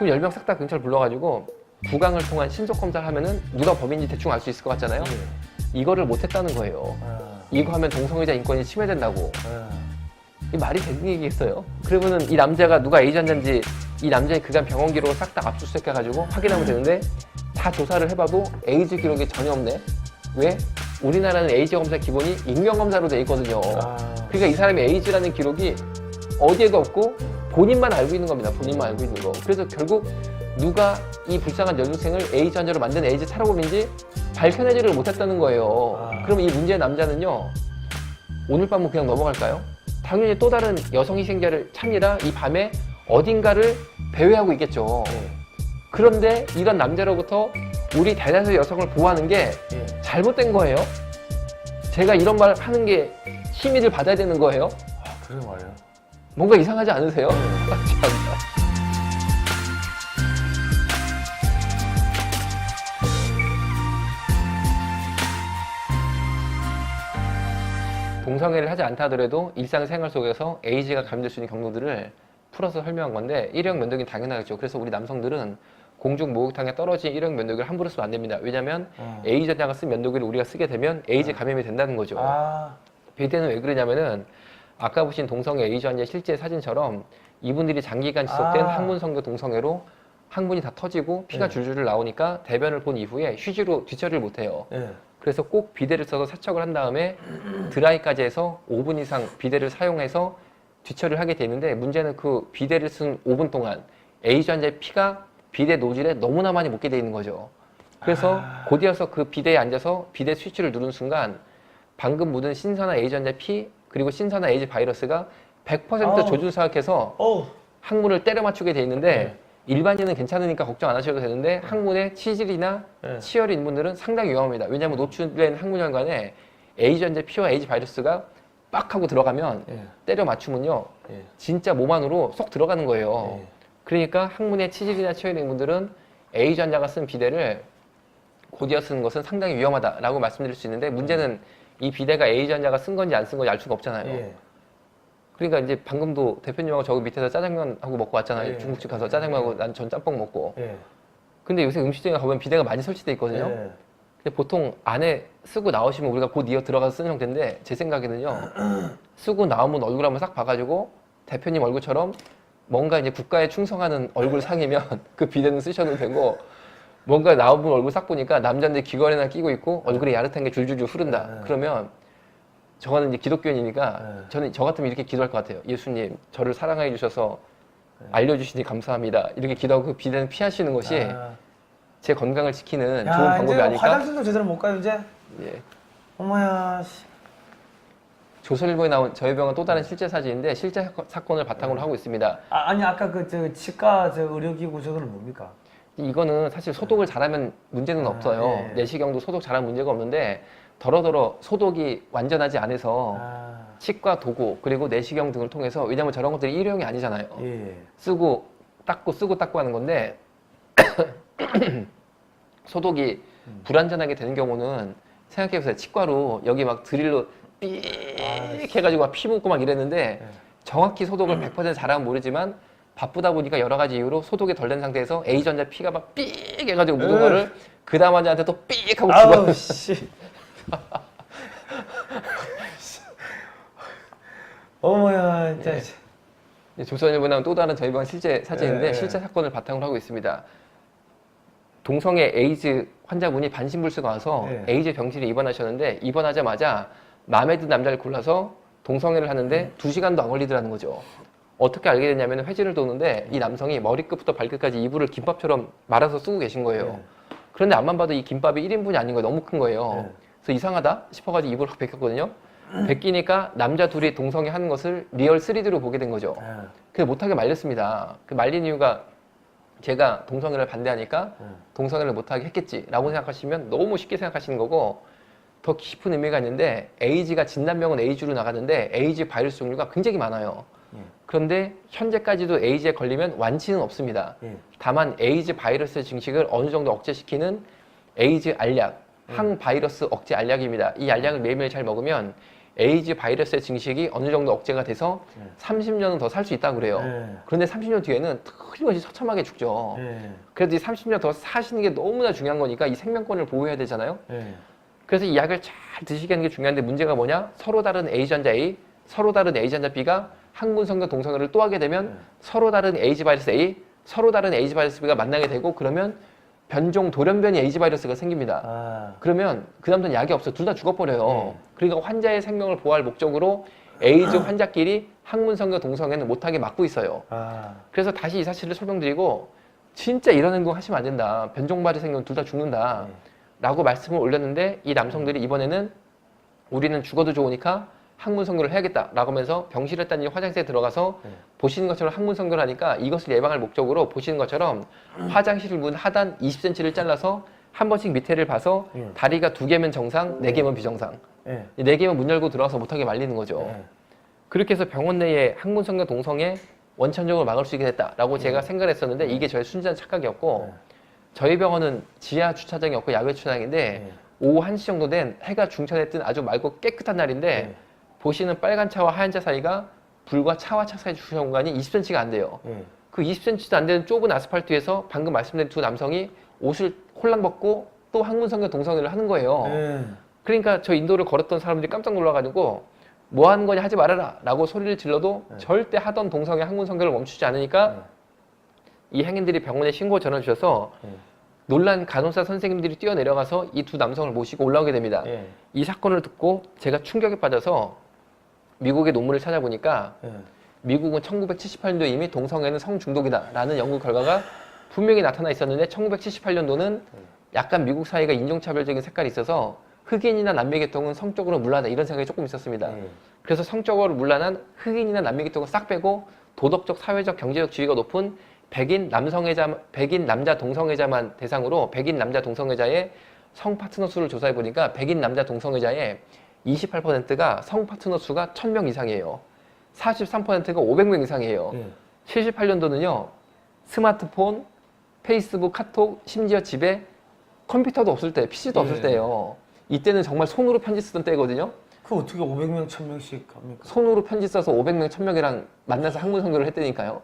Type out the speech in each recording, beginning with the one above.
그럼 10명 싹 다 경찰 불러가지고 구강을 통한 신속 검사를 하면은 누가 범인인지 대충 알 수 있을 것 같잖아요. 이거를 못했다는 거예요. 이거 하면 동성애자 인권이 침해된다고. 이 말이 되는 얘기겠어요? 그러면은 이 남자가 누가 에이즈 환자인지 이 남자의 그간 병원 기록을 싹 다 압수수색해가지고 확인하면 되는데 다 조사를 해봐도 에이즈 기록이 전혀 없네. 왜? 우리나라는 에이즈 검사 기본이 익명검사로 돼 있거든요. 그러니까 이 사람이 에이즈라는 기록이 어디에도 없고 본인만 알고 있는 겁니다. 본인만 알고 있는 거. 그래서 결국 누가 이 불쌍한 여중생을 에이즈 환자로 만든 에이즈 탈호범인지 밝혀내지를 못했다는 거예요. 그럼 이 문제의 남자는요, 오늘 밤은 그냥 넘어갈까요? 당연히 또 다른 여성 희생자를 찾느라 이 밤에 어딘가를 배회하고 있겠죠. 그런데 이런 남자로부터 우리 대다수 여성을 보호하는 게 잘못된 거예요. 제가 이런 말 하는 게 힘을 받아야 되는 거예요. 그래 말이야. 뭔가 이상하지 않으세요? 참나. 동성애를 하지 않다 하더라도 일상생활 속에서 에이즈가 감염될 수 있는 경로들을 풀어서 설명한 건데 일회용 면도기는 당연하겠죠. 그래서 우리 남성들은 공중 목욕탕에 떨어진 일회용 면도기를 함부로 쓰면 안 됩니다. 왜냐면 에이즈 환자가 쓴 면도기를 우리가 쓰게 되면 에이즈 감염이 된다는 거죠. 비대는 왜 그러냐면은 아까 보신 동성애 에이즈 환자 실제 사진처럼 이분들이 장기간 지속된 항문 성교 동성애로 항문이 다 터지고 피가 줄줄 나오니까 대변을 본 이후에 휴지로 뒤처리를 못 해요. 그래서 꼭 비데를 써서 세척을 한 다음에 드라이까지 해서 5분 이상 비데를 사용해서 뒤처리를 하게 되는데 문제는 그 비데를 쓴 5분 동안 에이즈 환자의 피가 비데 노즐에 너무나 많이 묻게 돼 있는 거죠. 그래서 곧이어서 그 비데에 앉아서 비데 스위치를 누른 순간 방금 묻은 신선한 에이즈 환자의 피 그리고 신선한 에이즈 바이러스가 100% 조준사격해서 항문을 때려 맞추게 돼 있는데 일반인은 괜찮으니까 걱정 안 하셔도 되는데 항문에 치질이나 치열이 있는 분들은 상당히 위험합니다. 왜냐하면 노출된 항문 혈관에 에이즈 환자 피와 에이즈 바이러스가 빡 하고 들어가면 때려 맞추면요 진짜 몸 안으로 쏙 들어가는 거예요. 그러니까 항문에 치질이나 치열이 있는 분들은 에이즈 환자가 쓴 비데를 곧이어 쓰는 것은 상당히 위험하다라고 말씀드릴 수 있는데 문제는 이 비데가 에이즈 환자가 쓴 건지 안 쓴 건지 알 수가 없잖아요. 그러니까 이제 방금도 대표님하고 저기 밑에서 짜장면하고 먹고 왔잖아요. 중국집 가서 짜장면하고 난 전 짬뽕 먹고. 근데 요새 음식점에 가보면 비데가 많이 설치돼 있거든요. 근데 보통 안에 쓰고 나오시면 우리가 곧 이어 들어가서 쓰는 형태인데 제 생각에는요. 쓰고 나오면 얼굴 한번 싹 봐가지고 대표님 얼굴처럼 뭔가 이제 국가에 충성하는 얼굴 상이면 그 비데는 쓰셔도 되고 뭔가 나오면 얼굴 싹 보니까 남자인데 귀걸이나 끼고 있고 얼굴에 야릇한 게 줄줄줄 흐른다. 그러면 저는 이제 기독교인이니까 저는 저 같으면 이렇게 기도할 것 같아요. 예수님, 저를 사랑해 주셔서 알려주시니 감사합니다. 이렇게 기도하고 그 비대는 피하시는 것이 제 건강을 지키는 좋은 방법이 아닐까? 화장실도 제대로 못 가요 이제. 예. 어머야. 조선일보에 나온 저희 병원 또 다른 실제 사진인데 실제 사건을 바탕으로 하고 있습니다. 아니 아까 그 저 치과 저 의료기구 저거는 뭡니까? 이거는 사실 소독을 잘하면 문제는 없어요. 내시경도 소독 잘하면 문제가 없는데 더러더러 소독이 완전하지 않아서 치과 도구 그리고 내시경 등을 통해서 왜냐면 저런 것들이 일회용이 아니잖아요. 쓰고 닦고 하는 건데 소독이 불완전하게 되는 경우는 생각해보세요. 치과로 여기 막 드릴로 삑 해가지고 막 피 묻고 막 이랬는데 정확히 소독을 100% 잘하면 모르지만 바쁘다 보니까 여러 가지 이유로 소독이 덜 된 상태에서 에이즈 환자 피가 막 삑 해가지고 묻은 거를 그 다음 환자한테 또 삑 하고 집어 어머야 진짜. 조선일보에 나온 또 다른 저희 병원 실제 사진인데 실제 사건을 바탕으로 하고 있습니다. 동성애 에이즈 환자분이 반신불수가 와서 에이즈 병실에 입원하셨는데 입원하자마자 마음에 든 남자를 골라서 동성애를 하는데 2시간도 안 걸리더라는 거죠. 어떻게 알게 됐냐면 회진을 도는데 이 남성이 머리끝부터 발끝까지 이불을 김밥처럼 말아서 쓰고 계신 거예요. 그런데 앞만 봐도 이 김밥이 1인분이 아닌 거예요. 너무 큰 거예요. 그래서 이상하다 싶어가지고 이불을 확 벗겼거든요. 벗기니까 남자 둘이 동성애 하는 것을 리얼 3D로 보게 된 거죠. 그게 못하게 말렸습니다. 그 말린 이유가 제가 동성애를 반대하니까 동성애를 못하게 했겠지라고 생각하시면 너무 쉽게 생각하시는 거고 더 깊은 의미가 있는데 에이즈가 진단병은 에이즈로 나가는데 에이즈 바이러스 종류가 굉장히 많아요. 그런데 현재까지도 에이즈에 걸리면 완치는 없습니다. 다만 에이즈 바이러스 증식을 어느 정도 억제시키는 에이즈 알약, 항바이러스 억제 알약입니다. 이 알약을 매일매일 잘 먹으면 에이즈 바이러스의 증식이 어느 정도 억제가 돼서 30년은 더 살 수 있다고 그래요. 그런데 30년 뒤에는 틀림없이 처참하게 죽죠. 그래도 이 30년 더 사시는 게 너무나 중요한 거니까 이 생명권을 보호해야 되잖아요. 그래서 이 약을 잘 드시게 하는 게 중요한데 문제가 뭐냐? 서로 다른 에이즈 환자 A, 서로 다른 에이즈 환자 B가 항문 성경 동성애를 또 하게 되면 서로 다른 에이즈 바이러스 A, 서로 다른 에이즈 바이러스 B가 만나게 되고 그러면 변종 돌연변이 에이즈 바이러스가 생깁니다. 그러면 그 다음부터는 약이 없어. 둘 다 죽어버려요. 그러니까 환자의 생명을 보호할 목적으로 에이즈 환자끼리 항문 성경 동성애는 못하게 막고 있어요. 그래서 다시 이 사실을 설명드리고 진짜 이런 행동 하시면 안 된다. 변종발이 생기면 둘 다 죽는다. 라고 말씀을 올렸는데 이 남성들이 이번에는 우리는 죽어도 좋으니까 항문 성교를 해야겠다 라고 하면서 병실에 다니 화장실에 들어가서 보시는 것처럼 항문 성교를 하니까 이것을 예방할 목적으로 보시는 것처럼 화장실 문 하단 20cm를 잘라서 한 번씩 밑에를 봐서 다리가 2개면 정상, 4개면 비정상. 4개면 문 열고 들어와서 못하게 말리는 거죠. 그렇게 해서 병원 내에 항문 성교 동성애 원천적으로 막을 수 있게 됐다라고 제가 생각을 했었는데 이게 저의 순진한 착각이었고 저희 병원은 지하 주차장이 없고 야외 주차장인데 오후 1시 정도 된 해가 중천에 뜬 아주 맑고 깨끗한 날인데 보시는 빨간 차와 하얀 차 사이가 불과 차와 차 사이 주차 공간이 20cm가 안 돼요. 그 20cm도 안 되는 좁은 아스팔트 위에서 방금 말씀드린 두 남성이 옷을 홀랑 벗고 또 항문성교 동성애를 하는 거예요. 그러니까 저 인도를 걸었던 사람들이 깜짝 놀라가지고 뭐 하는 거냐 하지 말아라 라고 소리를 질러도 절대 하던 동성애 항문성교를 멈추지 않으니까 이 행인들이 병원에 신고 전화 주셔서 놀란 간호사 선생님들이 뛰어내려가서 이 두 남성을 모시고 올라오게 됩니다. 이 사건을 듣고 제가 충격에 빠져서 미국의 논문을 찾아보니까 미국은 1978년도에 이미 동성애는 성중독이다 라는 연구 결과가 분명히 나타나 있었는데 1978년도는 약간 미국 사회가 인종차별적인 색깔이 있어서 흑인이나 남미계통은 성적으로 문란하다 이런 생각이 조금 있었습니다. 그래서 성적으로 문란한 흑인이나 남미계통을 싹 빼고 도덕적, 사회적, 경제적 지위가 높은 백인 남자 동성애자만 대상으로 백인 남자 동성애자의 성 파트너 수를 조사해 보니까 백인 남자 동성애자의 28%가 성 파트너 수가 1000명 이상이에요. 43%가 500명 이상이에요. 78년도는요. 스마트폰, 페이스북, 카톡, 심지어 집에 컴퓨터도 없을 때, PC도 없을 때예요. 이때는 정말 손으로 편지 쓰던 때거든요. 그 어떻게 500명, 1000명씩 합니까? 손으로 편지 써서 500명, 1000명이랑 만나서 항문 성교를 했다니까요.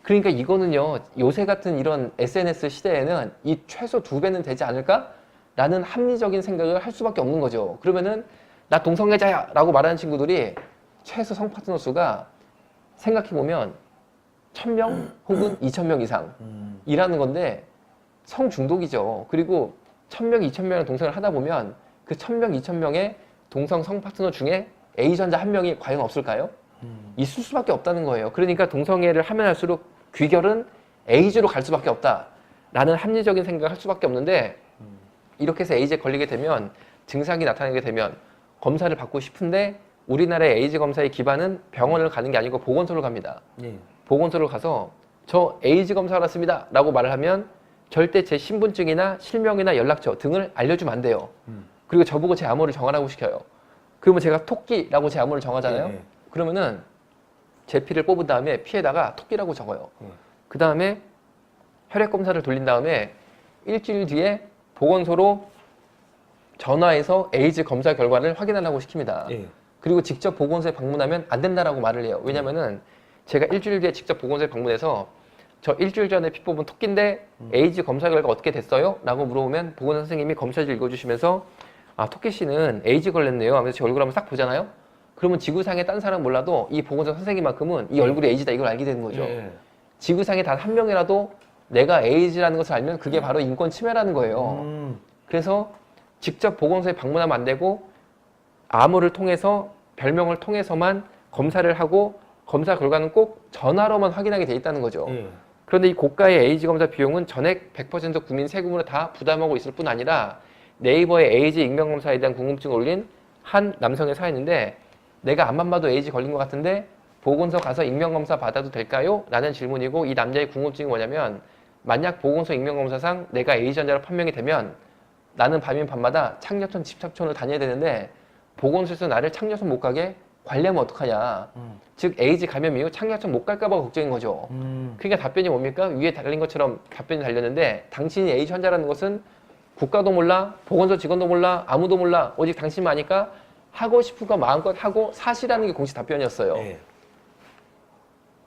그러니까 이거는요. 요새 같은 이런 SNS 시대에는 이 최소 2배는 되지 않을까? 라는 합리적인 생각을 할 수밖에 없는 거죠. 그러면은 나 동성애자야! 라고 말하는 친구들이 최소 성 파트너 수가 생각해보면 1000명 혹은 2000명 이상이라는 건데 성중독이죠. 그리고 1000명, 2000명의 동성을 하다 보면 그 1000명, 2000명의 동성 성 파트너 중에 A전자 한 명이 과연 없을까요? 있을 수밖에 없다는 거예요. 그러니까 동성애를 하면 할수록 귀결은 에이즈로 갈 수밖에 없다라는 합리적인 생각을 할 수밖에 없는데 이렇게 해서 에이즈에 걸리게 되면 증상이 나타나게 되면 검사를 받고 싶은데 우리나라의 에이즈 검사의 기반은 병원을 가는 게 아니고 보건소를 갑니다. 보건소를 가서 저 에이즈 검사 받았습니다 라고 말을 하면 절대 제 신분증이나 실명이나 연락처 등을 알려주면 안 돼요. 그리고 저보고 제 암호를 정하라고 시켜요. 그러면 제가 토끼라고 제 암호를 정하잖아요. 그러면은 제 피를 뽑은 다음에 피에다가 토끼라고 적어요. 그 다음에 혈액 검사를 돌린 다음에 일주일 뒤에 보건소로 전화해서 에이즈 검사 결과를 확인하라고 시킵니다. 그리고 직접 보건소에 방문하면 안 된다라고 말을 해요. 왜냐면은 제가 일주일 뒤에 직접 보건소에 방문해서 저 일주일 전에 피 뽑은 토끼인데 에이즈 검사 결과 어떻게 됐어요? 라고 물어보면 보건소 선생님이 검사지 읽어주시면서 아 토끼 씨는 에이즈 걸렸네요 하면서 제 얼굴 한번 싹 보잖아요. 그러면 지구상에 딴 사람 몰라도 이 보건소 선생님만큼은 이 얼굴이 에이즈다 이걸 알게 되는 거죠. 지구상에 단 한 명이라도 내가 에이즈라는 것을 알면 그게 바로 인권 침해라는 거예요. 그래서 직접 보건소에 방문하면 안 되고 암호를 통해서 별명을 통해서만 검사를 하고 검사 결과는 꼭 전화로만 확인하게 돼 있다는 거죠. 그런데 이 고가의 에이즈 검사 비용은 전액 100% 국민 세금으로 다 부담하고 있을 뿐 아니라 네이버에 에이즈 익명검사에 대한 궁금증을 올린 한 남성의 사연인데 내가 앞만 봐도 에이즈 걸린 것 같은데 보건소 가서 익명검사 받아도 될까요? 라는 질문이고 이 남자의 궁금증이 뭐냐면 만약 보건소 익명검사상 내가 에이즈 환자로 판명이 되면 나는 밤인 밤마다 창녀촌 집착촌을 다녀야 되는데 보건소에서 나를 창녀촌 못 가게 관리하면 어떡하냐. 즉 에이즈 감염 이후 창녀촌 못 갈까 봐 걱정인 거죠. 그러니까 답변이 뭡니까? 위에 달린 것처럼 답변이 달렸는데 당신이 에이즈 환자라는 것은 국가도 몰라, 보건소 직원도 몰라, 아무도 몰라. 오직 당신만 아니까 하고 싶은 거 마음껏 하고 사시라는 게 공식 답변이었어요. 예.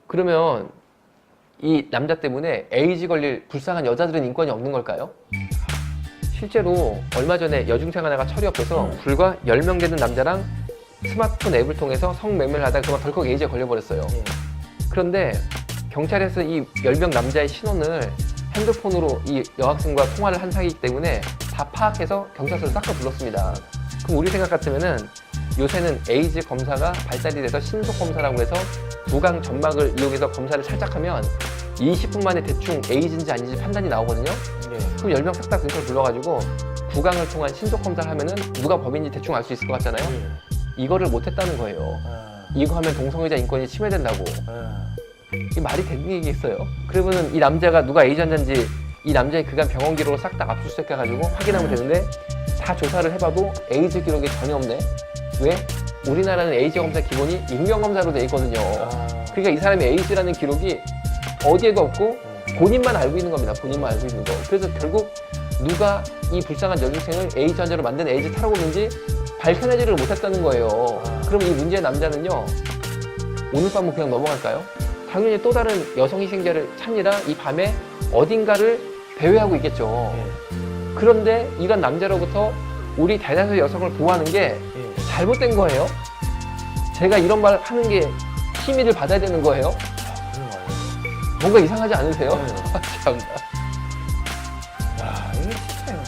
그러면 이 남자 때문에 에이즈 걸릴 불쌍한 여자들은 인권이 없는 걸까요? 실제로 얼마 전에 여중생 하나가 철이 없어서 불과 10명 되는 남자랑 스마트폰 앱을 통해서 성매매를 하다가 그만 덜컥 에이즈에 걸려버렸어요. 예. 그런데 경찰에서 이 10명 남자의 신원을 핸드폰으로 이 여학생과 통화를 한 사이이기 때문에 다 파악해서 경찰서를 싹 다 불렀습니다. 그럼 우리 생각 같으면은 요새는 에이즈 검사가 발달이 돼서 신속 검사라고 해서 부강 점막을 이용해서 검사를 살짝 하면 20분 만에 대충 에이즈인지 아닌지 판단이 나오거든요. 예. 그럼 10명 싹 다 근처를 불러가지고 부강을 통한 신속 검사를 하면은 누가 범인인지 대충 알 수 있을 것 같잖아요. 예. 이거를 못했다는 거예요. 아. 이거 하면 동성애자 인권이 침해된다고. 아. 이 말이 되는 얘기겠어요? 그러면은 이 남자가 누가 에이즈 환자인지 이 남자의 그간 병원 기록을 싹 다 압수수색해가지고 확인하면 되는데 다 조사를 해봐도 에이즈 기록이 전혀 없네. 왜? 우리나라는 에이즈 검사 기본이 인명검사로 돼 있거든요. 그러니까 이 사람이 에이즈라는 기록이 어디에도 없고 본인만 알고 있는 겁니다. 본인만 알고 있는 거. 그래서 결국 누가 이 불쌍한 여중생을 에이즈 환자로 만든 에이즈 탈옥인지 밝혀내지를 못했다는 거예요. 그럼 이 문제의 남자는요, 오늘 밤은 그냥 넘어갈까요? 당연히 또 다른 여성 희생자를 찾느라 이 밤에 어딘가를 배회하고 있겠죠. 그런데 이런 남자로부터 우리 대다수 여성을 보호하는 게 예. 잘못된 거예요? 제가 이런 말 하는 게 힘의를 받아야 되는 거예요? 그런 거예요. 뭔가 이상하지 않으세요? 네. 참. 야, 이게 진짜